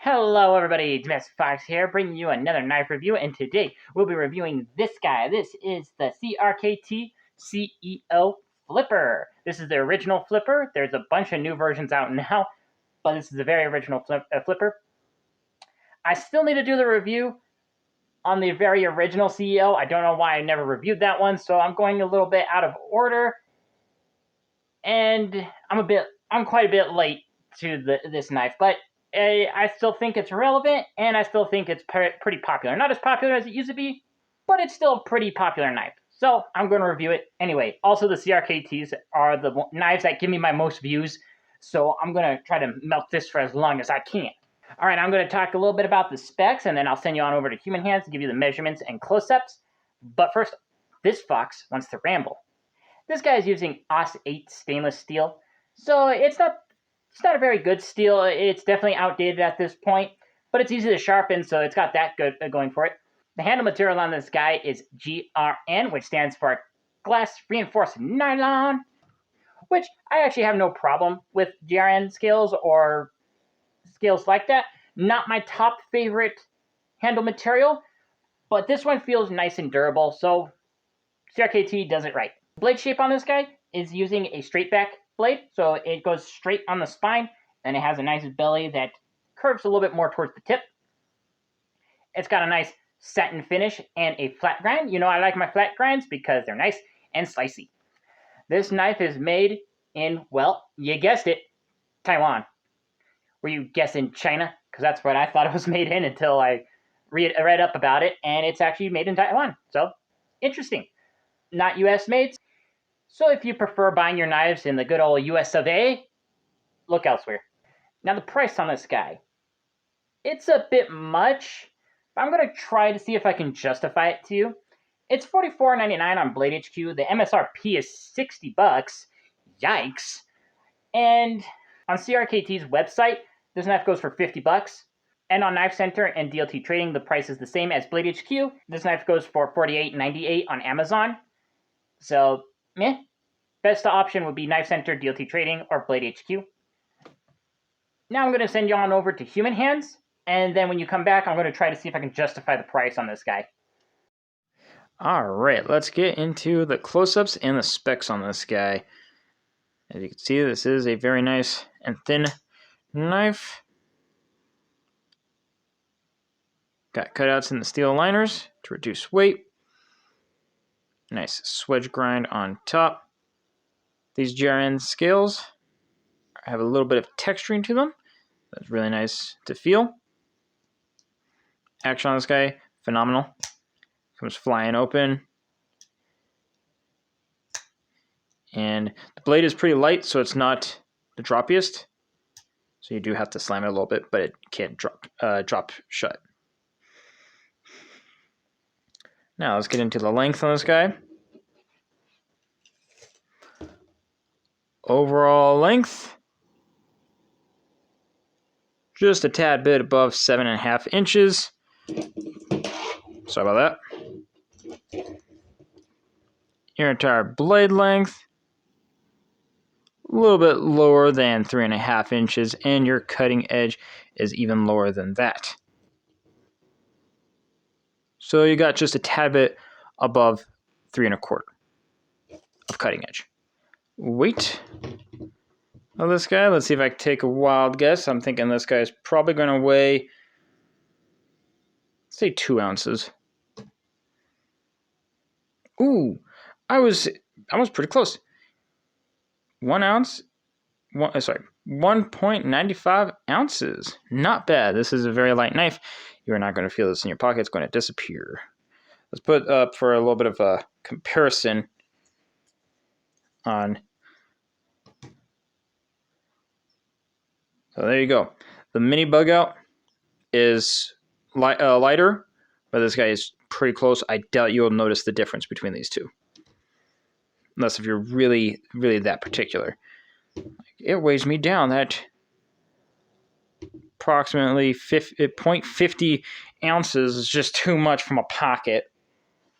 Hello everybody, Domestic Fox here, bringing you another knife review, and today we'll be reviewing this guy. This is the CRKT CEO Flipper. This is the original Flipper. There's a bunch of new versions out now, but this is a very original Flipper. I still need to do the review on the very original CEO. I don't know why I never reviewed that one, so I'm going a little bit out of order, and I'm quite a bit late to this knife, but I still think it's relevant, and I still think it's pretty popular. Not as popular as it used to be, but it's still a pretty popular knife. So I'm going to review it anyway. Also, the CRKTs are the knives that give me my most views, so I'm going to try to milk this for as long as I can. All right, I'm going to talk a little bit about the specs, and then I'll send you on over to Human Hands to give you the measurements and close-ups. But first, this fox wants to ramble. This guy is using AUS 8 stainless steel, so it's not a very good steel. It's definitely outdated at this point, but it's easy to sharpen, so it's got that good going for it. The handle material on this guy is GRN, which stands for glass reinforced nylon, which I actually have no problem with GRN scales or scales like that. Not my top favorite handle material, but this one feels nice and durable, so CRKT does it right. Blade shape on this guy is using a straight back blade, so it goes straight on the spine, and it has a nice belly that curves a little bit more towards the tip. It's got a nice satin finish and a flat grind. You know, I like my flat grinds because they're nice and slicey. This knife is made in, well, you guessed it, Taiwan. Were you guessing China? Because that's what I thought it was made in until I read up about it, and it's actually made in Taiwan. So, interesting. Not US made. So if you prefer buying your knives in the good old US of A, look elsewhere. Now the price on this guy. It's a bit much, but I'm going to try to see if I can justify it to you. It's $44.99 on Blade HQ. The MSRP is $60. Yikes. And on CRKT's website, this knife goes for $50. And on Knife Center and DLT Trading, the price is the same as Blade HQ. This knife goes for $48.98 on Amazon. So, meh. Best option would be Knife Center, DLT Trading, or Blade HQ. Now I'm going to send you on over to Human Hands, and then when you come back, I'm going to try to see if I can justify the price on this guy. All right, let's get into the close-ups and the specs on this guy. As you can see, this is a very nice and thin knife. Got cutouts in the steel liners to reduce weight. Nice swedge grind on top. These GRN scales have a little bit of texturing to them. That's really nice to feel. Action on this guy, phenomenal. Comes flying open. And the blade is pretty light, so it's not the droppiest. So you do have to slam it a little bit, but it can't drop shut. Now let's get into the length on this guy. Overall length, just a tad bit above 7.5 inches. Sorry about that. Your entire blade length, a little bit lower than 3.5 inches, and your cutting edge is even lower than that. So you got just a tad bit above 3.25 of cutting edge. Weight of this guy, let's see if I can take a wild guess. I'm thinking this guy is probably going to weigh, say, 2 ounces. Ooh, I was pretty close. 1 ounce, 1.95 ounces. Not bad. This is a very light knife. You're not going to feel this in your pocket. It's going to disappear. Let's put up for a little bit of a comparison on. So there you go. The mini bug out is lighter, but this guy is pretty close. I doubt you'll notice the difference between these two. Unless if you're really, really that particular. It weighs me down. That approximately 0.50 ounces is just too much from a pocket.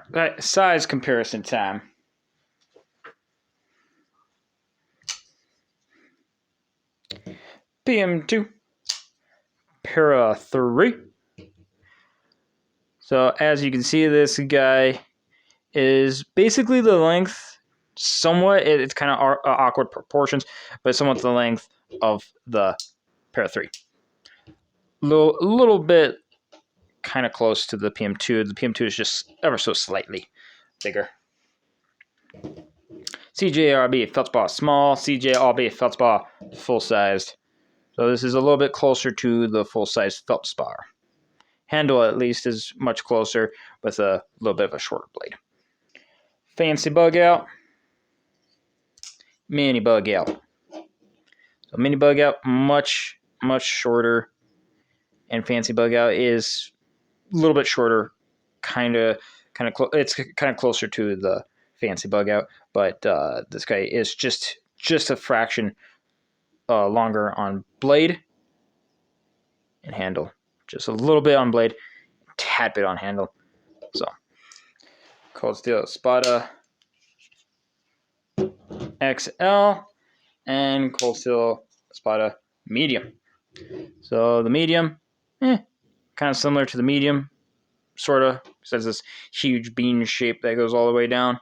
Right, size comparison time. PM2, Para 3. So as you can see, this guy is basically the length, somewhat, it's kind of awkward proportions, but somewhat the length of the Para 3. A little bit kind of close to the PM2. The PM2 is just ever so slightly bigger. CJRB Feldspar small, CJRB Feldspar full-sized. So this is a little bit closer to the full-size Feldspar. Handle at least is much closer with a little bit of a shorter blade. Fancy bug out. Mini bug out. So mini bug out much shorter, and fancy bug out is a little bit shorter, it's kind of closer to the fancy bug out, but this guy is just a fraction longer on blade and handle, just a little bit on blade, tad bit on handle. So Cold Steel Spada XL and Cold Steel Spada Medium. So the medium, kind of similar to the medium, sort of. It has this huge bean shape that goes all the way down.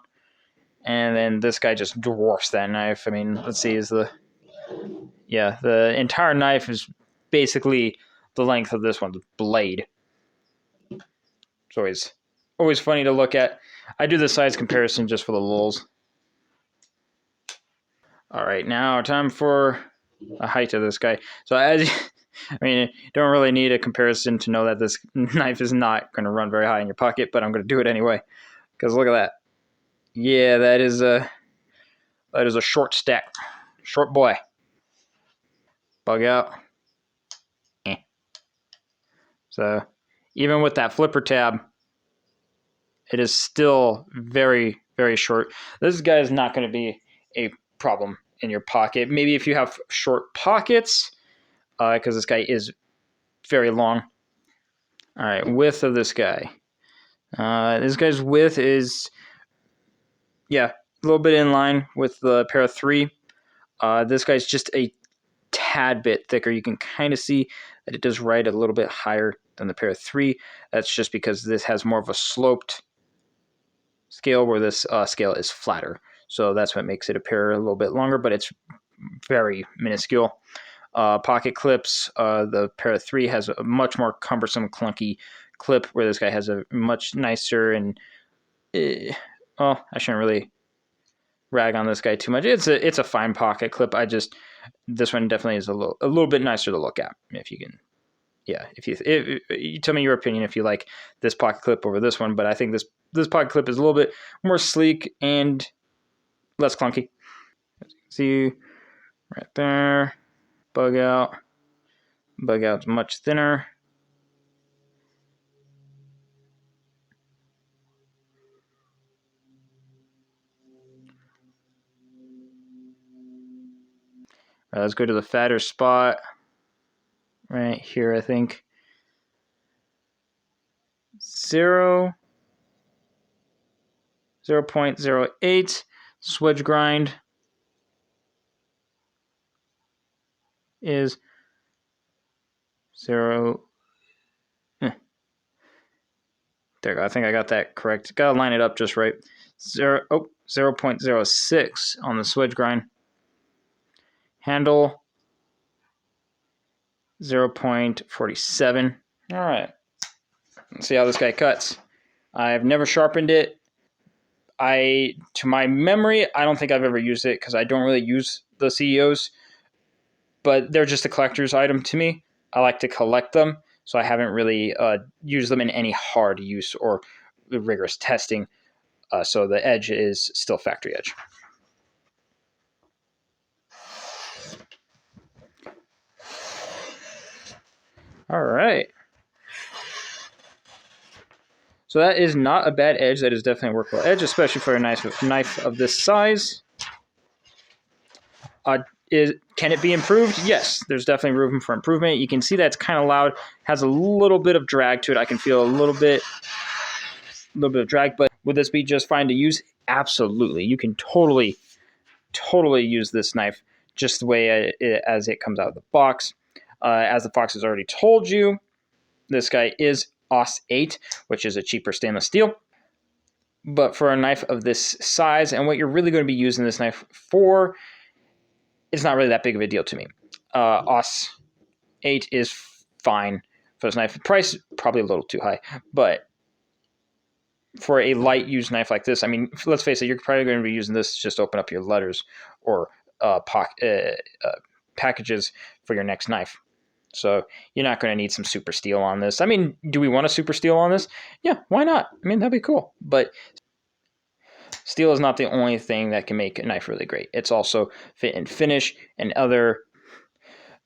And then this guy just dwarfs that knife. I mean, let's see, the entire knife is basically the length of this one, the blade. It's always funny to look at. I do the size comparison just for the lulz. All right, now time for a height of this guy. So you don't really need a comparison to know that this knife is not going to run very high in your pocket, but I'm going to do it anyway. Because look at that. Yeah, that is a short stack. Short boy. Bug out. So even with that flipper tab, it is still very, very short. This guy is not going to be a problem in your pocket. Maybe if you have short pockets, because this guy is very long. All right, width of this guy. This guy's width is, a little bit in line with the Para 3. This guy's just a tad bit thicker. You can kind of see that it does ride a little bit higher than the Para 3. That's just because this has more of a sloped scale, where this scale is flatter. So that's what makes it appear a little bit longer, but it's very minuscule. Pocket clips, the Para 3 has a much more cumbersome, clunky clip, where this guy has a much nicer and, I shouldn't really rag on this guy too much. It's a fine pocket clip. This one definitely is a little bit nicer to look at. If you can, if you tell me your opinion if you like this pocket clip over this one, but I think this pocket clip is a little bit more sleek and less clunky. See right there. Bug out. Bug out's much thinner. Let's go to the fatter spot right here, I think. 0.08 Swedge grind is 0. There you go. I think I got that correct. Gotta line it up just right. 0.06 on the Swedge grind. Handle 0.47. All right. Let's see how this guy cuts. I've never sharpened it. To my memory, I don't think I've ever used it because I don't really use the CEOs, but they're just a collector's item to me. I like to collect them, so I haven't really used them in any hard use or rigorous testing. So the edge is still factory edge. All right. So that is not a bad edge. That is definitely a workable edge, especially for a knife of this size. Can it be improved? Yes, there's definitely room for improvement. You can see that it's kind of loud, has a little bit of drag to it. I can feel a little bit of drag, but would this be just fine to use? Absolutely. You can totally use this knife just the way as it comes out of the box. As the Fox has already told you, this guy is AUS 8, which is a cheaper stainless steel. But for a knife of this size, and what you're really going to be using this knife for, it's not really that big of a deal to me. AUS 8 is fine for this knife. Price, probably a little too high, but for a light used knife like this, I mean, let's face it, you're probably going to be using this to just open up your letters or packages for your next knife. So you're not going to need some super steel on this. I mean, do we want a super steel on this? Yeah, why not? I mean, that'd be cool. But steel is not the only thing that can make a knife really great. It's also fit and finish and other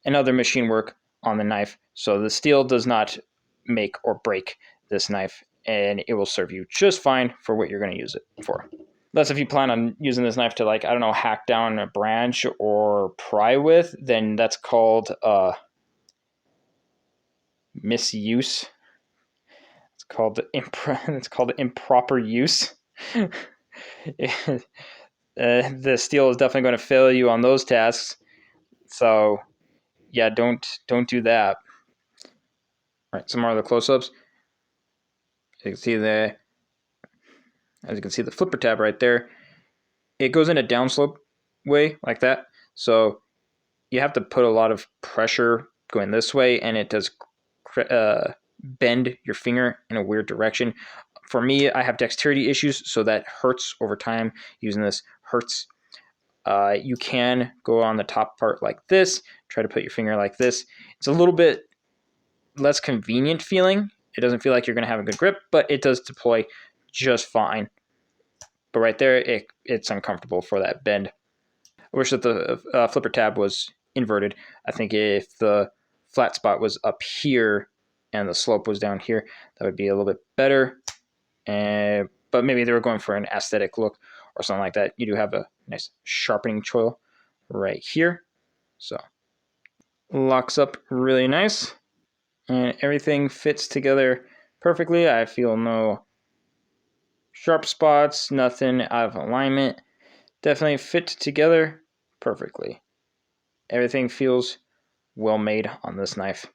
machine work on the knife. So the steel does not make or break this knife, and it will serve you just fine for what you're going to use it for. That's if you plan on using this knife to, like, I don't know, hack down a branch or pry with, then that's called misuse. It's called improper use. The steel is definitely going to fail you on those tasks. So yeah, don't do that. All right, some more of the close-ups. As you can see the flipper tab right there. It goes in a downslope way like that. So you have to put a lot of pressure going this way, and it does bend your finger in a weird direction. For me, I have dexterity issues, so that hurts over time. Using this hurts. You can go on the top part like this, try to put your finger like this. It's a little bit less convenient feeling. It doesn't feel like you're going to have a good grip, but it does deploy just fine. But right there, it's uncomfortable for that bend. I wish that the flipper tab was inverted. I think if the flat spot was up here and the slope was down here, that would be a little bit better. But maybe they were going for an aesthetic look or something like that. You do have a nice sharpening choil right here. So locks up really nice. And everything fits together perfectly. I feel no sharp spots, nothing out of alignment. Definitely fit together perfectly. Everything feels well made on this knife.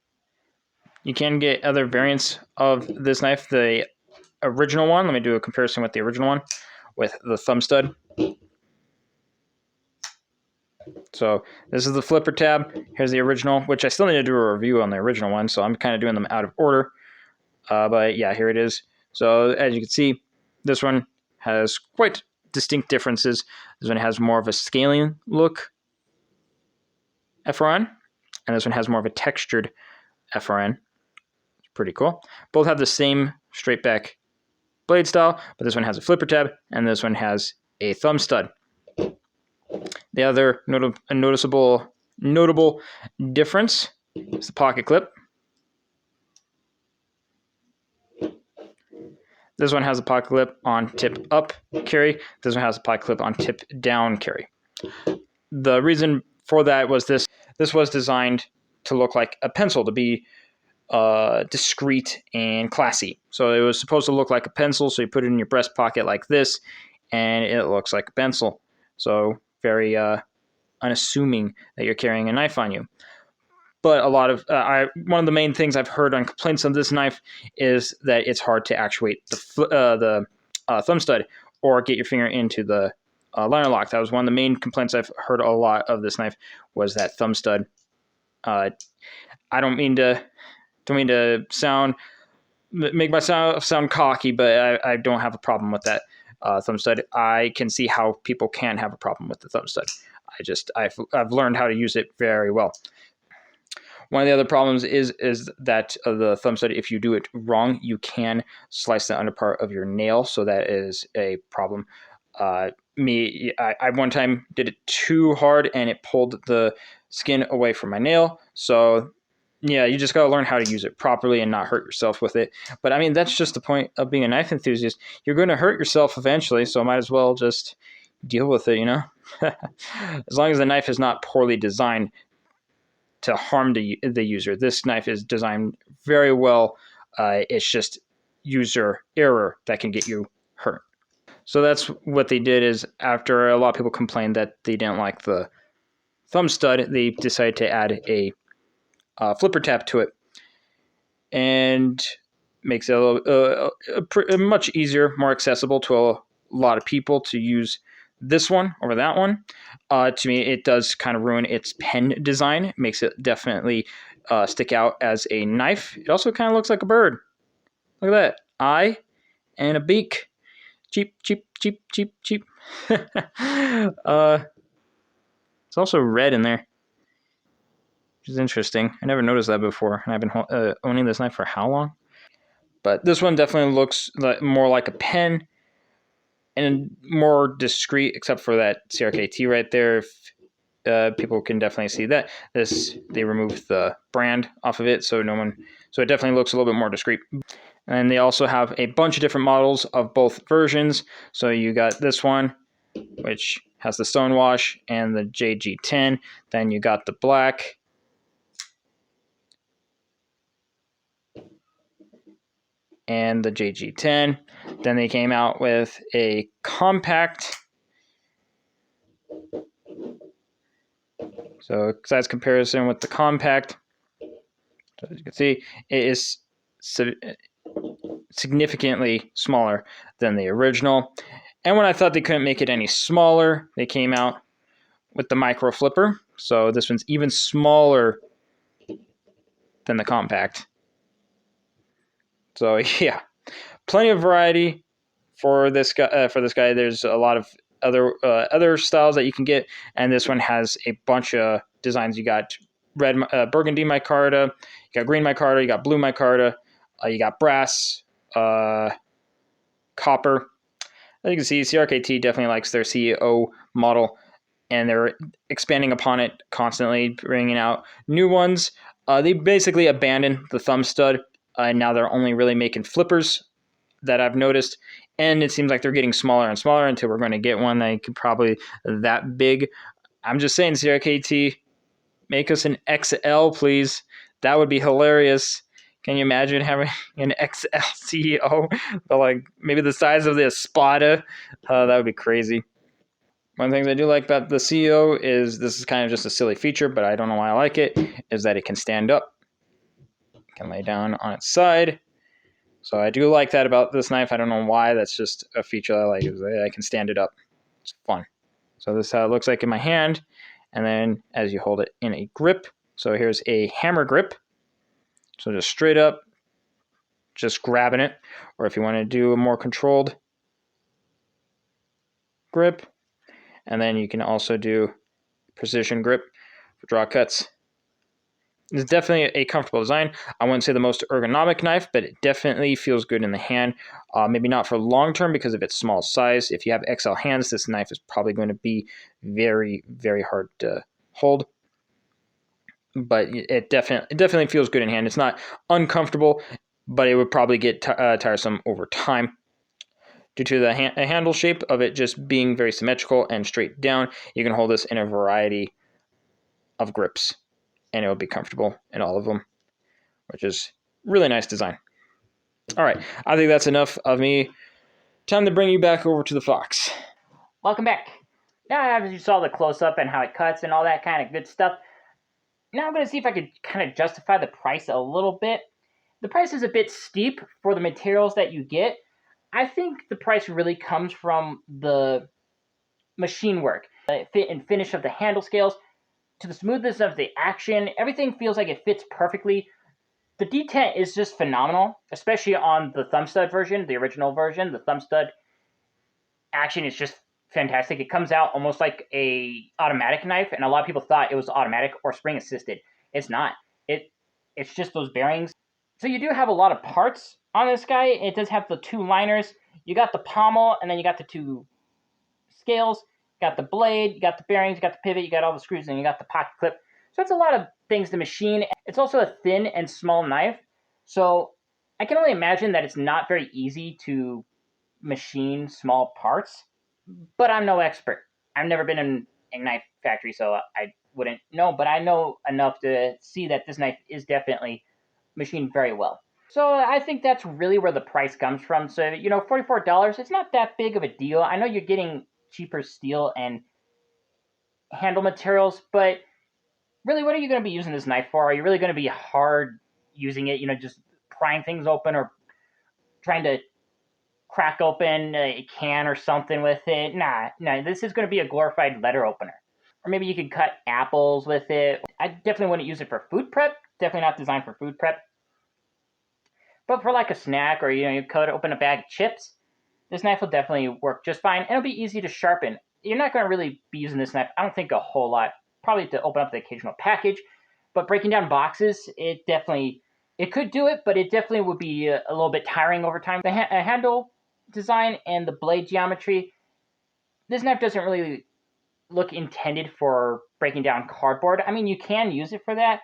You can get other variants of this knife. The original one, let me do a comparison with the original one with the thumb stud. So this is the flipper tab. Here's the original, which I still need to do a review on the original one, so I'm kind of doing them out of order. But yeah, here it is. So as you can see, this one has quite distinct differences. This one has more of a scaling look FRN, and this one has more of a textured FRN. It's pretty cool. Both have the same straight back blade style, but this one has a flipper tab, and this one has a thumb stud. The other notable difference is the pocket clip. This one has a pocket clip on tip up carry. This one has a pocket clip on tip down carry. The reason for that was this was designed to look like a pencil, to be discreet and classy. So it was supposed to look like a pencil, so you put it in your breast pocket like this, and it looks like a pencil. So very unassuming that you're carrying a knife on you. But a lot of one of the main things I've heard on complaints on this knife is that it's hard to actuate the thumb stud or get your finger into the liner lock. That was one of the main complaints I've heard a lot of this knife, was that thumb stud. I don't mean to make myself sound cocky, but I don't have a problem with that thumb stud. I can see how people can have a problem with the thumb stud. I've learned how to use it very well. One of the other problems is that the thumb stud, if you do it wrong, you can slice the underpart of your nail, so that is a problem. I one time did it too hard, and it pulled the skin away from my nail. So yeah, you just got to learn how to use it properly and not hurt yourself with it. But I mean, that's just the point of being a knife enthusiast. You're going to hurt yourself eventually, so might as well just deal with it, you know? As long as the knife is not poorly designed to harm the user. This knife is designed very well. It's just user error that can get you hurt. So that's what they did, is after a lot of people complained that they didn't like the thumb stud, they decided to add a flipper tap to it, and makes it a much easier, more accessible to a lot of people to use this one over that one. To me, it does kind of ruin its pen design. It makes it definitely stick out as a knife. It also kind of looks like a bird. Look at that. Eye and a beak. Cheap, cheap, cheap, cheap, cheap. It's also red in there, which is interesting. I never noticed that before, and I've been owning this knife for how long? But this one definitely looks more like a pen and more discreet, except for that CRKT right there. If people can definitely see that they removed the brand off of it, so it definitely looks a little bit more discreet. And they also have a bunch of different models of both versions. So you got this one, which has the Stonewash and the JG10. Then you got the black. And the JG10. Then they came out with a compact. So size comparison with the compact. So as you can see, it is significantly smaller than the original. And when I thought they couldn't make it any smaller, they came out with the micro flipper. So this one's even smaller than the compact. So yeah, plenty of variety for this guy. There's a lot of other styles that you can get, and this one has a bunch of designs. You got red burgundy micarta, you got green micarta, you got blue micarta, you got brass, copper. As you can see, CRKT definitely likes their CEO model, and they're expanding upon it constantly, bringing out new ones. They basically abandoned the thumb stud, and now they're only really making flippers that I've noticed. And it seems like they're getting smaller and smaller until we're going to get one that could probably that big. I'm just saying, CRKT, make us an XL, please. That would be hilarious. Can you imagine having an XL CEO, but like maybe the size of the Espada? That would be crazy. One of the things I do like about the CEO is, this is kind of just a silly feature, but I don't know why I like it, is that it can stand up. It can lay down on its side. So I do like that about this knife. I don't know why. That's just a feature I like, is that I can stand it up. It's fun. So this is how it looks like in my hand. And then as you hold it in a grip. So here's a hammer grip. So just straight up, just grabbing it. Or if you want to do a more controlled grip. And then you can also do precision grip for draw cuts. It's definitely a comfortable design. I wouldn't say the most ergonomic knife, but it definitely feels good in the hand. Maybe not for long term because of its small size. If you have XL hands, this knife is probably going to be very, very hard to hold. But it definitely feels good in hand. It's not uncomfortable, but it would probably get tiresome over time. Due to the handle shape of it just being very symmetrical and straight down, you can hold this in a variety of grips, and it will be comfortable in all of them, which is really nice design. All right, I think that's enough of me. Time to bring you back over to the Fox. Welcome back. Now, as you saw the close-up and how it cuts and all that kind of good stuff, now I'm going to see if I could kind of justify the price a little bit. The price is a bit steep for the materials that you get. I think the price really comes from the machine work, the fit and finish of the handle scales, to the smoothness of the action. Everything feels like it fits perfectly. The detent is just phenomenal, especially on the thumb stud version, the original version. The thumb stud action is just fantastic. It comes out almost like a automatic knife, and a lot of people thought it was automatic or spring assisted. It's not. It's just those bearings. So you do have a lot of parts on this guy. It does have the two liners. You got the pommel, and then you got the two scales. You got the blade, you got the bearings, you got the pivot, you got all the screws, and you got the pocket clip. So it's a lot of things to machine. It's also a thin and small knife. So I can only imagine that it's not very easy to machine small parts, but I'm no expert. I've never been in a knife factory, so I wouldn't know, but I know enough to see that this knife is definitely machined very well. So I think that's really where the price comes from. So, $44, it's not that big of a deal. I know you're getting cheaper steel and handle materials, but really, what are you going to be using this knife for? Are you really going to be hard using it, just prying things open or trying to crack open a can or something with it? Nah, this is going to be a glorified letter opener. Or maybe you could cut apples with it. I definitely wouldn't use it for food prep. Definitely not designed for food prep. But for like a snack or, you cut open a bag of chips, this knife will definitely work just fine. And it'll be easy to sharpen. You're not going to really be using this knife, I don't think, a whole lot. Probably to open up the occasional package. But breaking down boxes, it could do it, but it definitely would be a little bit tiring over time. The handle design and the blade geometry, this knife doesn't really look intended for breaking down cardboard. I mean, you can use it for that.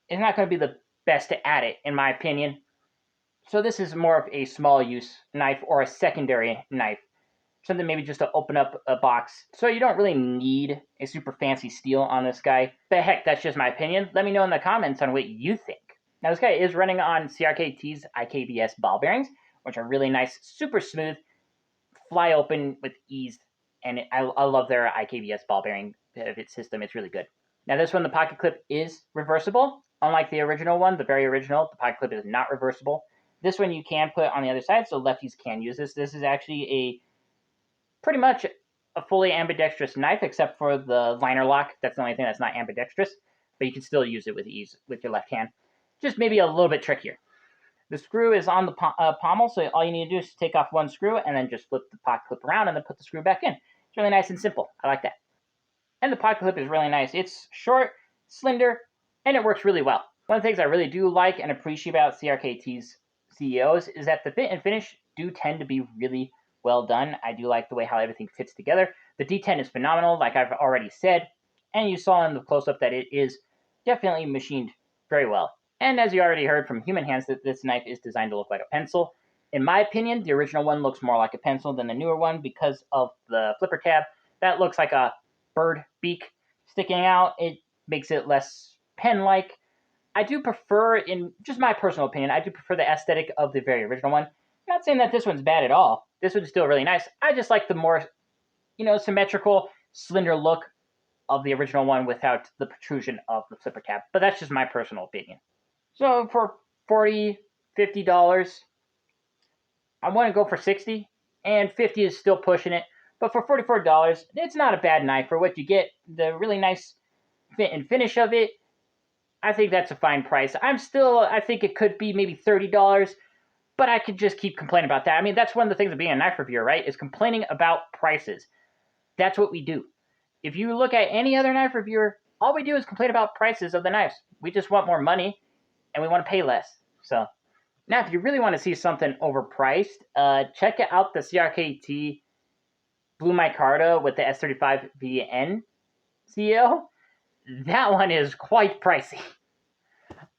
It's not going to be the best at it, in my opinion. So this is more of a small use knife or a secondary knife. Something maybe just to open up a box. So you don't really need a super fancy steel on this guy. But heck, that's just my opinion. Let me know in the comments on what you think. Now this guy is running on CRKT's IKBS ball bearings, which are really nice, super smooth, fly open with ease. And I love their IKBS ball bearing system. It's really good. Now this one, the pocket clip is reversible. Unlike the original one, the very original, the pocket clip is not reversible. This one you can put on the other side, so lefties can use this. This is actually pretty much a fully ambidextrous knife, except for the liner lock. That's the only thing that's not ambidextrous, but you can still use it with ease with your left hand. Just maybe a little bit trickier. The screw is on the pommel, so all you need to do is take off one screw and then just flip the pocket clip around and then put the screw back in. It's really nice and simple. I like that. And the pocket clip is really nice. It's short, slender, and it works really well. One of the things I really do like and appreciate about CRKT's CEOs is that the fit and finish do tend to be really well done. I do like the way how everything fits together. The detent is phenomenal, like I've already said, and you saw in the close-up that it is definitely machined very well. And as you already heard from human hands, that this knife is designed to look like a pencil. In my opinion, the original one looks more like a pencil than the newer one because of the flipper tab. That looks like a bird beak sticking out. It makes it less pen-like. I do prefer, in just my personal opinion, I do prefer the aesthetic of the very original one. I'm not saying that this one's bad at all. This one's still really nice. I just like the more, symmetrical, slender look of the original one without the protrusion of the flipper tab. But that's just my personal opinion. So for $40, $50, I want to go for $60, and $50 is still pushing it. But for $44, it's not a bad knife for what you get. The really nice fit and finish of it, I think that's a fine price. I think it could be maybe $30, but I could just keep complaining about that. I mean, that's one of the things of being a knife reviewer, right? Is complaining about prices. That's what we do. If you look at any other knife reviewer, all we do is complain about prices of the knives. We just want more money, and we want to pay less. So now, if you really want to see something overpriced, check out the CRKT Blue Micarta with the S35VN CEO. That one is quite pricey.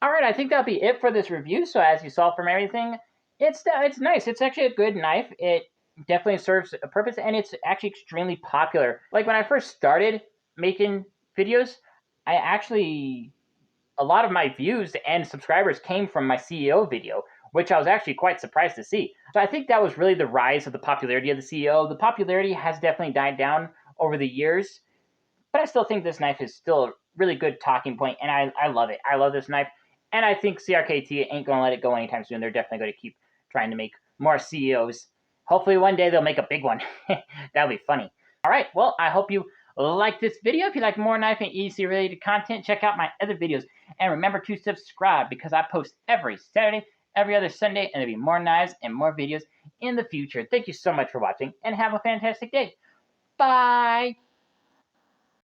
Alright, I think that'll be it for this review. So as you saw from everything, it's nice. It's actually a good knife. It definitely serves a purpose, and it's actually extremely popular. Like when I first started making videos, a lot of my views and subscribers came from my CEO video, which I was actually quite surprised to see. So I think that was really the rise of the popularity of the CEO. The popularity has definitely died down over the years, but I still think this knife is still a really good talking point, and I love it. I love this knife, and I think CRKT ain't going to let it go anytime soon. They're definitely going to keep trying to make more CEOs. Hopefully one day they'll make a big one. That'll be funny. All right, well, I hope you like this video. If you like more knife and EDC related content, check out my other videos. And remember to subscribe because I post every Saturday, every other Sunday, and there'll be more knives and more videos in the future. Thank you so much for watching, and have a fantastic day. Bye!